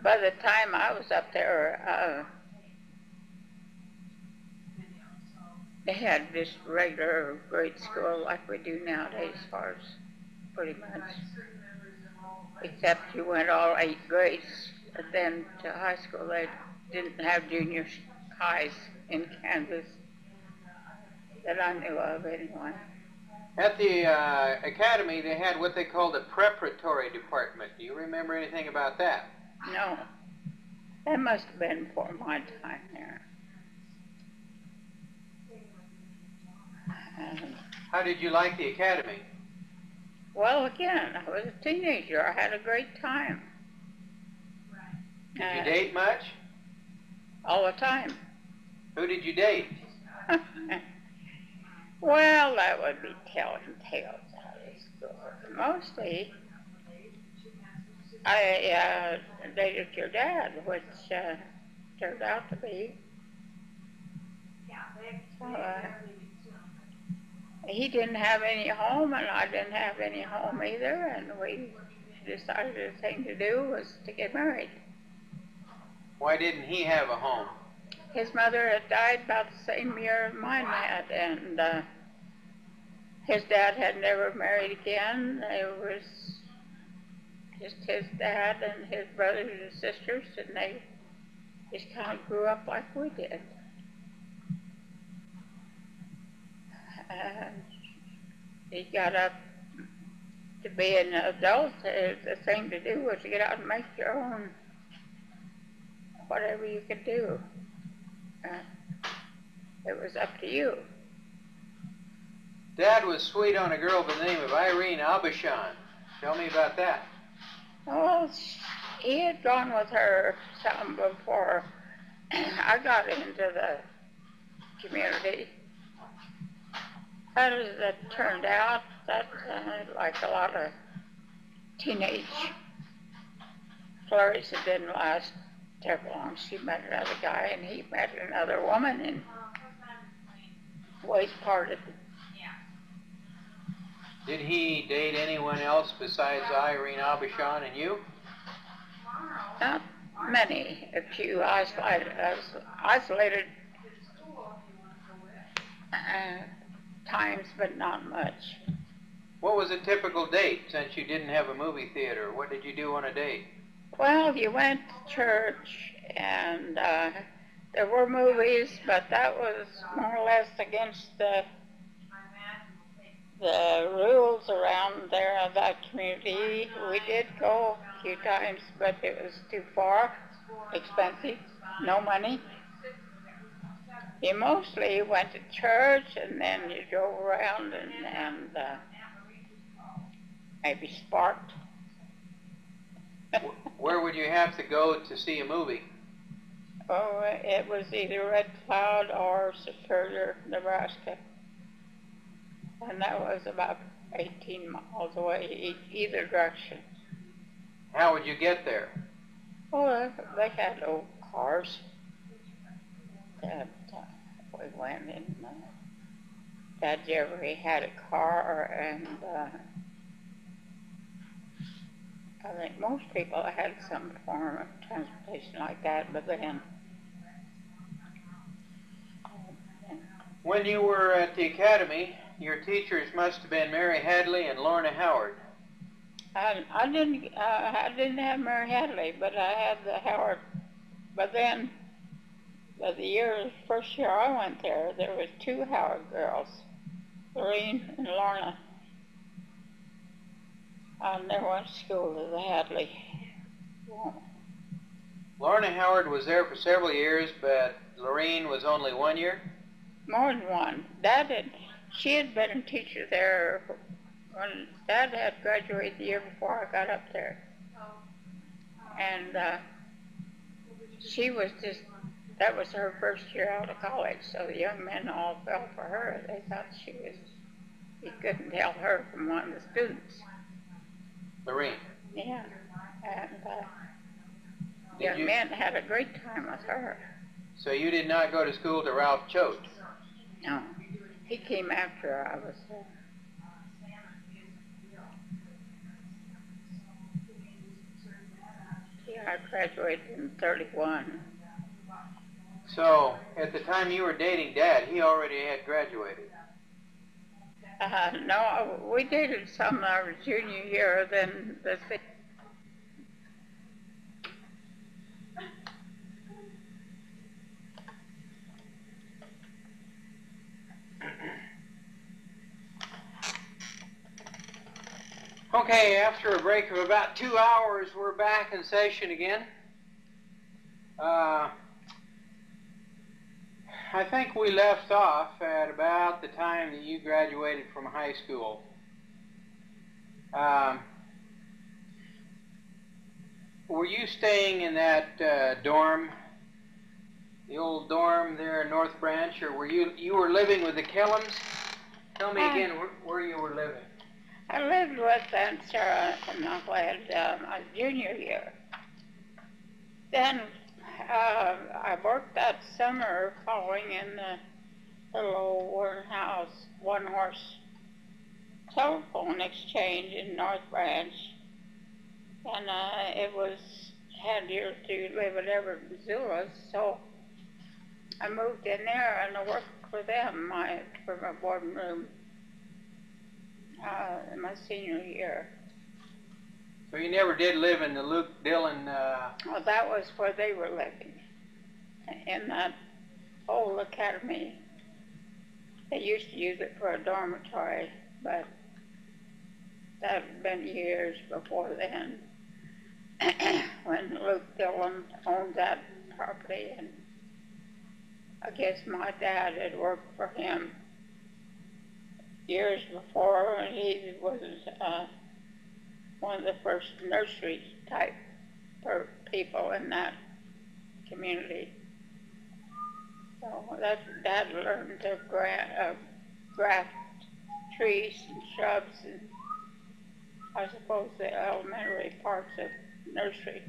by the time I was up there, they had just regular grade school like we do nowadays, as far as pretty much. Except you went all 8 grades, and then to high school. They didn't have junior highs in Kansas that I knew of, anyway. At the academy, they had what they called a preparatory department. Do you remember anything about that? No. That must have been before my time there. How did you like the academy? Well, again, I was a teenager. I had a great time. Did you date much? All the time. Who did you date? Well, that would be telling tales out of school. Mostly, I dated your dad, which turned out to be. He didn't have any home, and I didn't have any home either, and we decided the thing to do was to get married. Why didn't he have a home? His mother had died about the same year mine had, and his dad had never married again. It was just his dad and his brothers and sisters, and they just kind of grew up like we did. And he got up to be an adult. The thing to do was to get out and make your own, whatever you could do. It was up to you. Dad was sweet on a girl by the name of Irene Aubuchon. Tell me about that. Oh, he had gone with her some before I got into the community. As it turned out, that like a lot of teenage flirts, it didn't last terribly long. She met another guy, and he met another woman, and ways parted. Did he date anyone else besides Irene Aubuchon and you? Not many. A few isolated times, but not much. What was a typical date, since you didn't have a movie theater? What did you do on a date? Well, you went to church, and there were movies, but that was more or less against the rules around there of that community. We did go a few times, but it was too far, expensive, no money. You mostly went to church, and then you drove around and maybe sparked. Where would you have to go to see a movie? Oh, it was either Red Cloud or Superior, Nebraska. And that was about 18 miles away, either direction. How would you get there? Oh, they had old cars that we went in. Dad Jeffery had a car, and I think most people had some form of transportation like that, but then. When you were at the academy, your teachers must have been Mary Hadley and Lorna Howard. I didn't have Mary Hadley, but I had the Howard. But then, the first year I went there, there was 2 Howard girls, Lorene and Lorna. I never went to school with the Hadley. Yeah. Lorna Howard was there for several years, but Lorene was only 1 year? More than one. She had been a teacher there when Dad had graduated the year before I got up there. And she was that was her first year out of college, so the young men all fell for her. They thought you couldn't tell her from one of the students. Lorene? Yeah. And young men had a great time with her. So you did not go to school to Ralph Choate? No. He came after I was there. I graduated in 31. So, at the time you were dating Dad, he already had graduated. No, we dated some our junior year, then the Okay, after a break of about 2 hours, we're back in session again. I think we left off at about the time that you graduated from high school. Were you staying in that dorm, the old dorm there in North Branch, or were you were living with the Kellums? Tell me again where you were living. I lived with Aunt Sarah and Uncle Ed my junior year. Then I worked that summer following in the little old Warren House, one-horse telephone exchange in North Branch. And it was handier to live at Everett, Missoula, so I moved in there and I worked for them for my boarding room in my senior year. So you never did live in the Luke Dillon... Well, that was where they were living, in that old academy. They used to use it for a dormitory, but that had been years before then, when Luke Dillon owned that property, and I guess my dad had worked for him years before, and he was one of the first nursery type people in that community. So that's Dad learned to graft trees and shrubs and I suppose the elementary parts of nursery,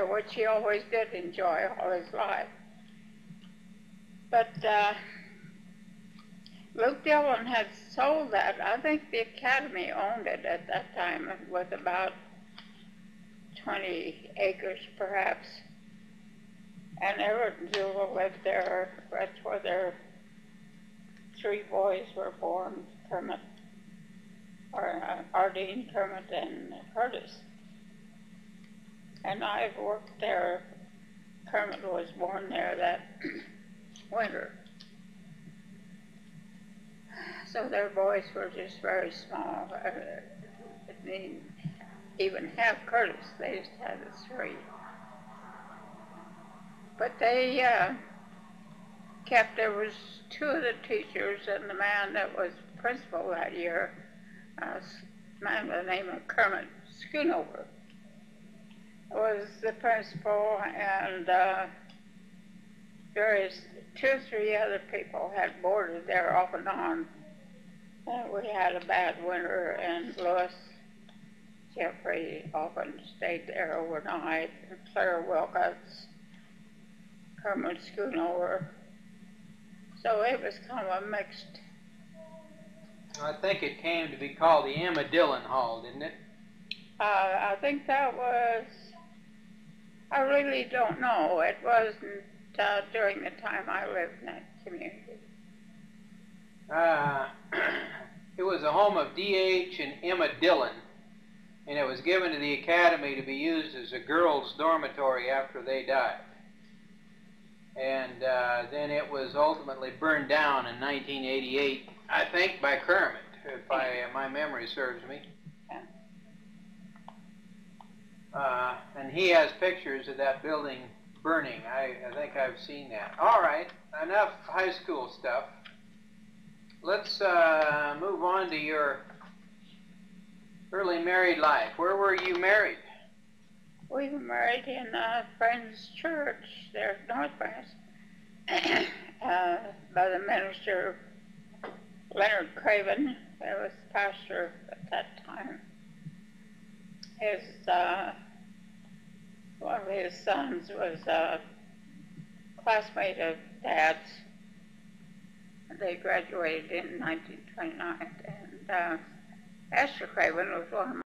which he always did enjoy all his life. But Luke Dillon had sold that. I think the academy owned it at that time with about 20 acres perhaps. And Everett and Zula lived there. That's where their 3 boys were born, Kermit, or Ardeen, Kermit, and Curtis. And I've worked there. Kermit was born there that winter. So their boys were just very small. They didn't even have Curtis. They just had the 3. But they there was 2 of the teachers and the man that was principal that year, a man by the name of Kermit Schoonover, was the principal, and various 2 or 3 other people had boarded there off and on. And we had a bad winter, and Louis Jeffery often stayed there overnight, and Claire Wilcox, Kermit Schoonover. So it was kind of a mixed. I think it came to be called the Emma Dillon Hall, didn't it? I think that was, I really don't know. It wasn't during the time I lived in that community. It was a home of D.H. and Emma Dillon, and it was given to the academy to be used as a girls' dormitory after they died. And then it was ultimately burned down in 1988, I think, by Kermit, if my memory serves me. And he has pictures of that building burning. I think I've seen that. All right, enough high school stuff. Let's move on to your early married life. Where were you married? We were married in Friends Church there at North Branch by the minister Leonard Craven. He was pastor at that time. His one of his sons was a classmate of Dad's. They graduated in 1929, and Esther Craven was one of my